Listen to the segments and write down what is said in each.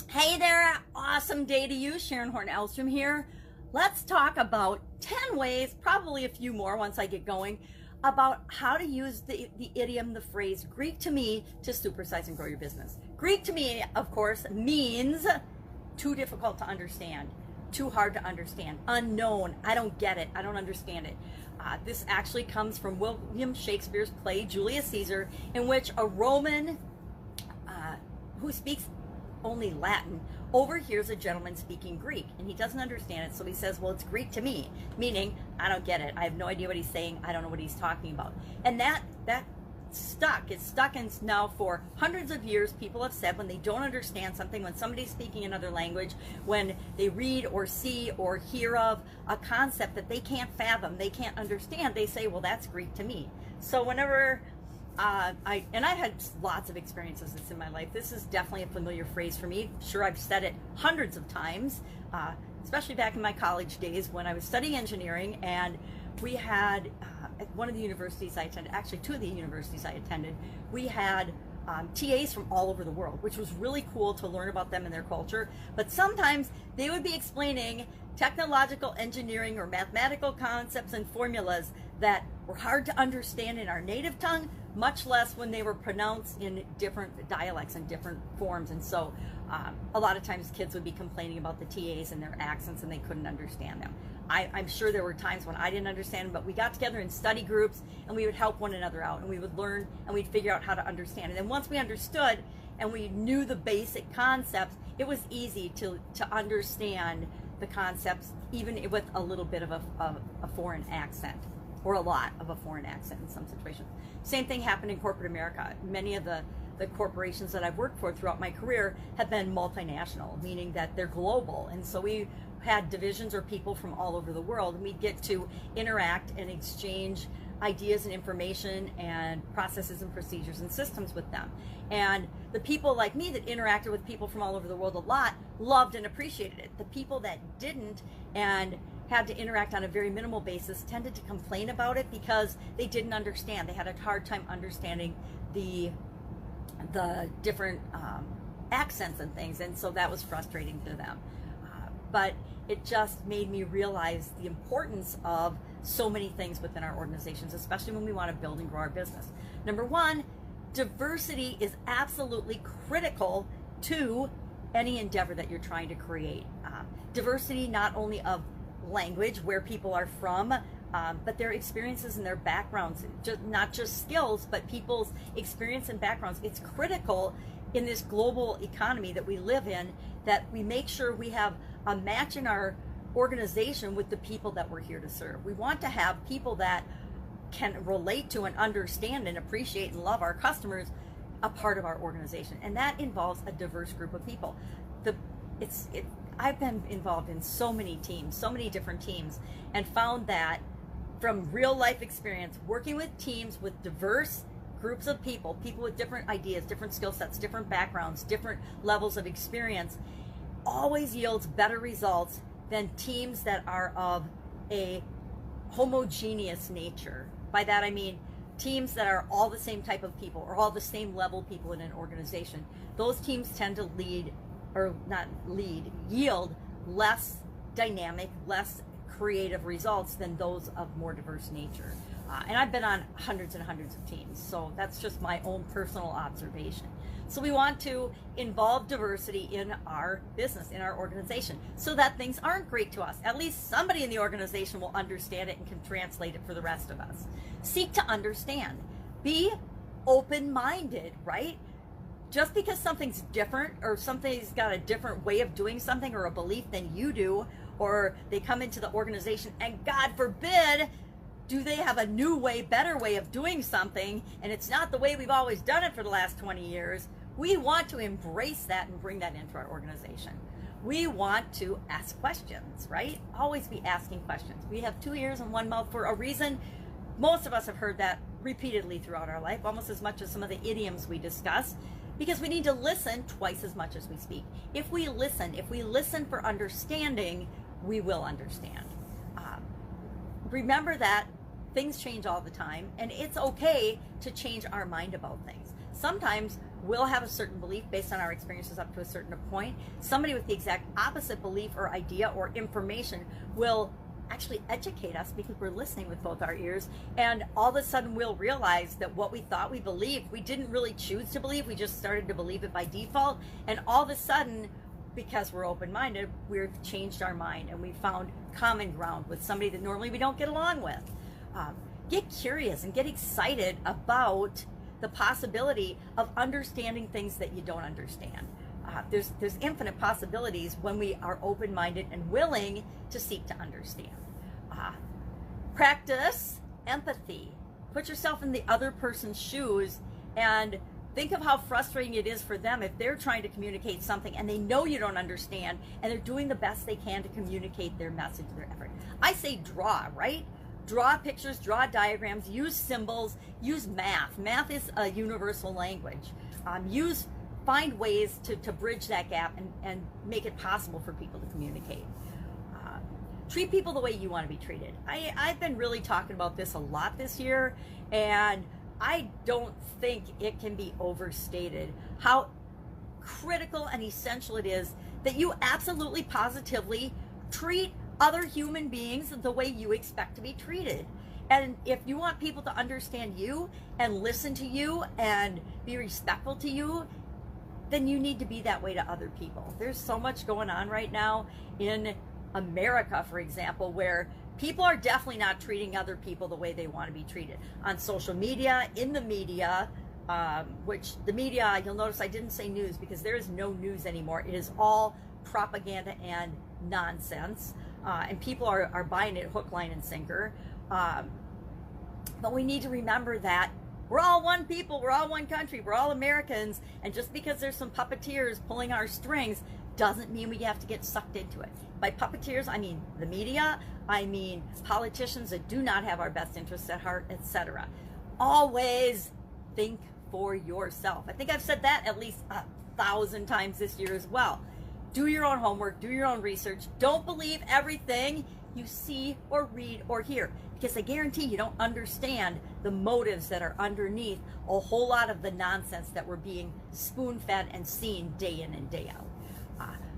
Hey there, awesome day to you. Sharon Horne-Ellstrom here. Let's talk about 10 ways, probably a few more once I get going, about how to use the idiom, the phrase, Greek to me to supersize and grow your business. Greek to me, of course, means too difficult to understand, too hard to understand, unknown, I don't get it, I don't understand it. This actually comes from William Shakespeare's play, Julius Caesar, in which a Roman who speaks only Latin overhears a gentleman speaking Greek, and he doesn't understand it, so he says, well, it's Greek to me, meaning I don't get it, I have no idea what he's saying, I don't know what he's talking about. And that stuck. It's stuck, and now for hundreds of years people have said when they don't understand something, when somebody's speaking another language, when they read or see or hear of a concept that they can't fathom, they can't understand, they say, well, that's Greek to me. So whenever I had lots of experiences this in my life. This is definitely a familiar phrase for me. Sure, I've said it hundreds of times, especially back in my college days when I was studying engineering, and we had, at one of the universities I attended, actually two of the universities I attended, we had TAs from all over the world, which was really cool to learn about them and their culture. But sometimes they would be explaining technological engineering or mathematical concepts and formulas that were hard to understand in our native tongue, much less when they were pronounced in different dialects and different forms. And so a lot of times kids would be complaining about the TAs and their accents, and they couldn't understand them. I'm sure there were times when I didn't understand them, but we got together in study groups and we would help one another out, and we would learn and we'd figure out how to understand it. And once we understood and we knew the basic concepts, it was easy to understand the concepts, even with a little bit of a foreign accent, or a lot of a foreign accent in some situations. Same thing happened in corporate America. Many of the corporations that I've worked for throughout my career have been multinational, meaning that they're global. And so we had divisions or people from all over the world, and we'd get to interact and exchange ideas and information and processes and procedures and systems with them. And the people like me that interacted with people from all over the world a lot loved and appreciated it. The people that didn't and had to interact on a very minimal basis tended to complain about it because they didn't understand. They had a hard time understanding the different accents and things, and so that was frustrating to them. But it just made me realize the importance of so many things within our organizations, especially when we want to build and grow our business. Number one, diversity is absolutely critical to any endeavor that you're trying to create. Diversity not only of language, where people are from, but their experiences and their backgrounds, not just skills, but people's experience and backgrounds. It's critical in this global economy that we live in, that we make sure we have a match in our organization with the people that we're here to serve. We want to have people that can relate to and understand and appreciate and love our customers a part of our organization, and that involves a diverse group of people. I've been involved in so many teams, so many different teams, and found that from real life experience, working with teams with diverse groups of people with different ideas, different skill sets, different backgrounds, different levels of experience, always yields better results than teams that are of a homogeneous nature. By that I mean teams that are all the same type of people or all the same level people in an organization. Those teams tend to yield less dynamic, less creative results than those of more diverse nature. And I've been on hundreds and hundreds of teams, so that's just my own personal observation. So we want to involve diversity in our business, in our organization, so that things aren't Greek to us. At least somebody in the organization will understand it and can translate it for the rest of us. Seek to understand. Be open-minded, right? Just because something's different, or something's got a different way of doing something or a belief than you do, or they come into the organization and God forbid, do they have a new way, better way of doing something, and it's not the way we've always done it for the last 20 years, we want to embrace that and bring that into our organization. We want to ask questions, right? Always be asking questions. We have 2 ears and 1 mouth for a reason. Most of us have heard that repeatedly throughout our life, almost as much as some of the idioms we discuss, because we need to listen twice as much as we speak. If we listen for understanding, we will understand. Remember that things change all the time, and it's okay to change our mind about things. Sometimes will have a certain belief based on our experiences up to a certain point. Somebody with the exact opposite belief or idea or information will actually educate us because we're listening with both our ears, and all of a sudden we'll realize that what we thought we believed, we didn't really choose to believe, we just started to believe it by default, and all of a sudden, because we're open-minded, we've changed our mind and we found common ground with somebody that normally we don't get along with. Get curious and get excited about the possibility of understanding things that you don't understand. There's infinite possibilities when we are open-minded and willing to seek to understand. Practice empathy. Put yourself in the other person's shoes and think of how frustrating it is for them if they're trying to communicate something and they know you don't understand and they're doing the best they can to communicate their message, their effort. I say draw, right? Draw pictures, draw diagrams, use symbols, use math. Math is a universal language. Find ways to bridge that gap and make it possible for people to communicate. Treat people the way you want to be treated. I've been really talking about this a lot this year, and I don't think it can be overstated how critical and essential it is that you absolutely positively treat other human beings the way you expect to be treated. And if you want people to understand you and listen to you and be respectful to you, then you need to be that way to other people. There's so much going on right now in America, for example, where people are definitely not treating other people the way they want to be treated. On social media, in the media, which the media, you'll notice I didn't say news because there is no news anymore. It is all propaganda and nonsense. And people are buying it hook, line, and sinker. But we need to remember that we're all one people, we're all one country, we're all Americans, and just because there's some puppeteers pulling our strings doesn't mean we have to get sucked into it. By puppeteers, I mean the media, I mean politicians that do not have our best interests at heart, etc. Always think for yourself. I think I've said that at least 1,000 times this year as well. Do your own homework, do your own research. Don't believe everything you see or read or hear, because I guarantee you don't understand the motives that are underneath a whole lot of the nonsense that we're being spoon-fed and seen day in and day out.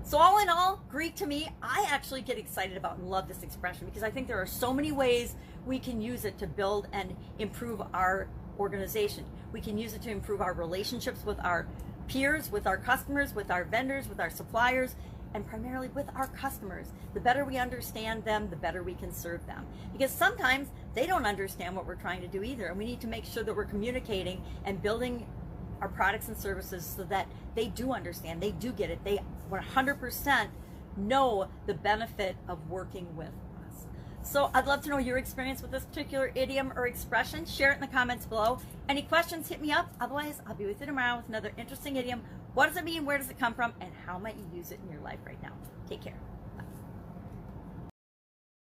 So all in all, Greek to me, I actually get excited about and love this expression because I think there are so many ways we can use it to build and improve our organization. We can use it to improve our relationships with our peers, with our customers, with our vendors, with our suppliers, and primarily with our customers. The better we understand them, the better we can serve them. Because sometimes they don't understand what we're trying to do either, and we need to make sure that we're communicating and building our products and services so that they do understand, they do get it, they 100% know the benefit of working with us. So I'd love to know your experience with this particular idiom or expression. Share it in the comments below. Any questions, hit me up. Otherwise, I'll be with you tomorrow with another interesting idiom. What does it mean? Where does it come from? And how might you use it in your life right now? Take care.